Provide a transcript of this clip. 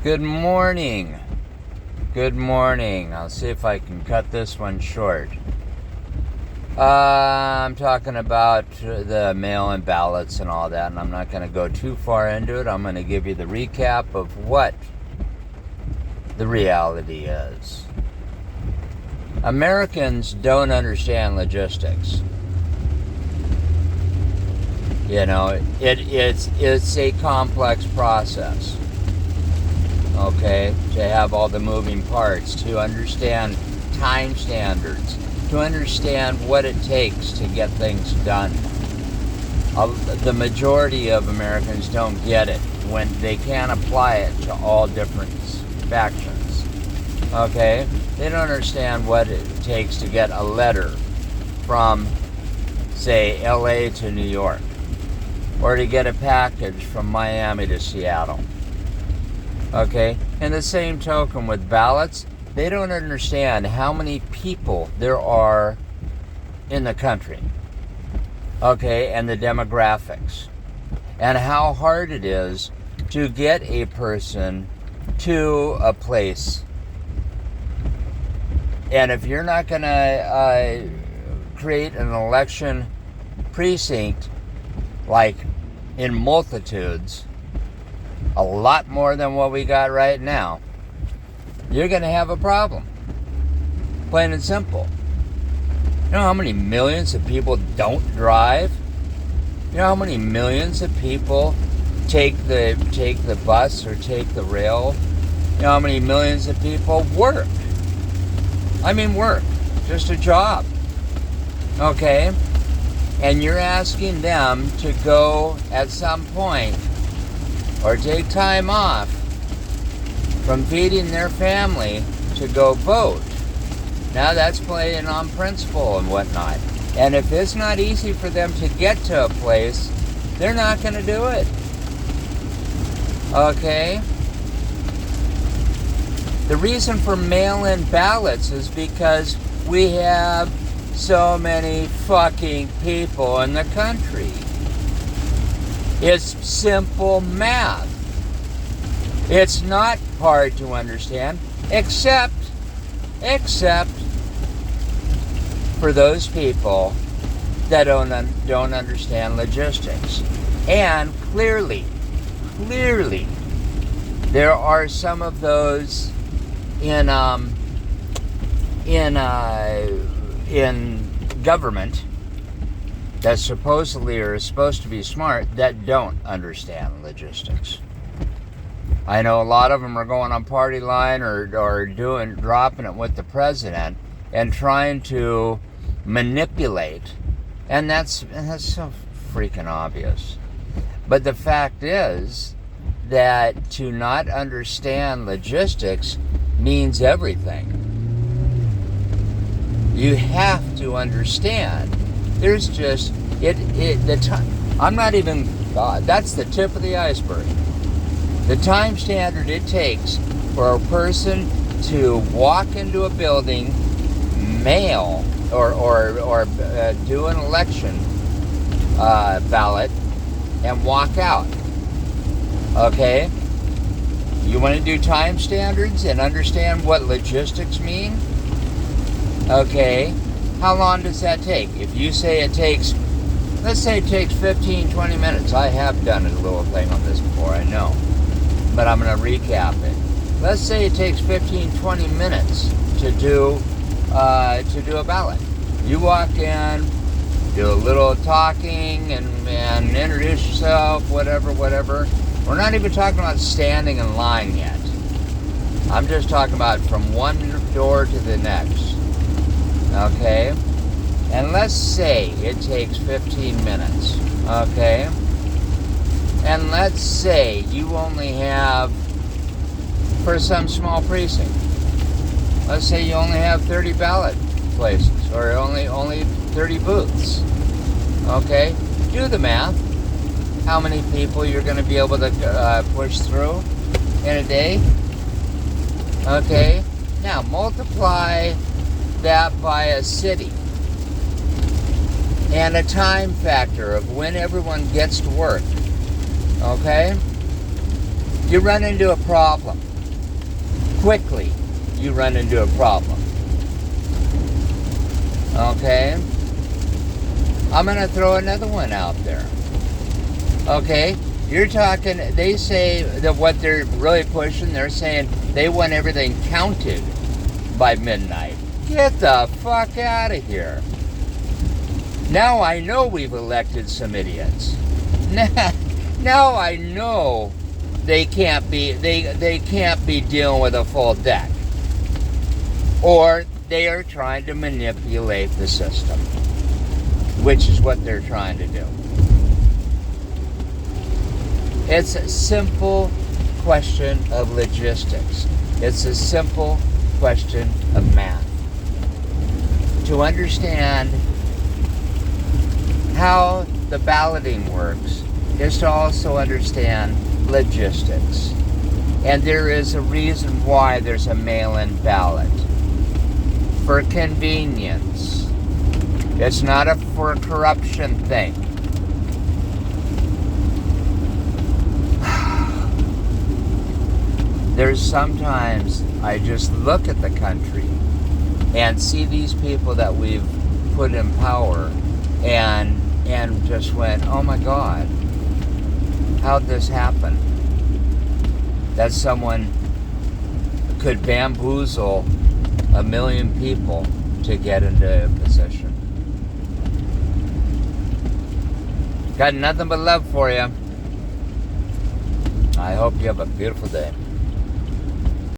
Good morning. Good morning. I'll see if I can cut this one short. I'm talking about the mail-in ballots and all that, and I'm not going to go too far into it. I'm going to give you the recap of what the reality is. Americans don't understand logistics. You know, it's a complex process. Okay, to have all the moving parts, to understand time standards, to understand what it takes to get things done. The majority of Americans don't get it when they can't apply it to all different factions. Okay, they don't understand what it takes to get a letter from, say, LA to New York, or to get a package from Miami to Seattle. Okay, and the same token with ballots, they don't understand how many people there are in the country. Okay, and the demographics, and how hard it is to get a person to a place. And if you're not going to create an election precinct like in multitudes, a lot more than what we got right now, you're going to have a problem. Plain and simple. You know how many millions of people don't drive? You know how many millions of people take the bus or take the rail? You know how many millions of people work? I mean work. Just a job. Okay? And you're asking them to go at some point or take time off from feeding their family to go vote. Now that's playing on principle and whatnot. And if it's not easy for them to get to a place, they're not going to do it. Okay? The reason for mail-in ballots is because we have so many fucking people in the country. It's simple math. It's not hard to understand, except for those people that don't understand logistics. And clearly, there are some of those in government that supposedly are supposed to be smart that don't understand logistics. I know a lot of them are going on party line or dropping it with the president and trying to manipulate, and that's so freaking obvious. But the fact is that to not understand logistics means everything. You have to understand. There's just I'm not even. That's the tip of the iceberg. The time standard it takes for a person to walk into a building, mail or do an election ballot, and walk out. Okay. You want to do time standards and understand what logistics mean? Okay. How long does that take? If you say it takes, let's say it takes 15, 20 minutes. I have done a little thing on this before, I know. But I'm going to recap it. Let's say it takes 15, 20 minutes to do a ballot. You walk in, do a little talking and introduce yourself, whatever. We're not even talking about standing in line yet. I'm just talking about from one door to the next. Okay? And let's say it takes 15 minutes. Okay? And let's say you only have, for some small precinct, let's say you only have 30 ballot places, or only 30 booths. Okay? Do the math. How many people you're going to be able to push through in a day? Okay? Now multiply that by a city and a time factor of when everyone gets to work. Okay? You run into a problem. quickly you run into a problem. Okay? I'm going to throw another one out there. Okay? You're talking, they say that what they're really pushing, they're saying they want everything counted by midnight. Get the fuck out of here. Now I know we've elected some idiots. Now I know they can't be dealing with a full deck. Or they are trying to manipulate the system, which is what they're trying to do. It's a simple question of logistics. It's a simple question of math. To understand how the balloting works is to also understand logistics. And there is a reason why there's a mail-in ballot. For convenience. It's not for a corruption thing. There's sometimes I just look at the country and see these people that we've put in power and just went, oh my God, how'd this happen? That someone could bamboozle 1 million people to get into a position. Got nothing but love for you. I hope you have a beautiful day.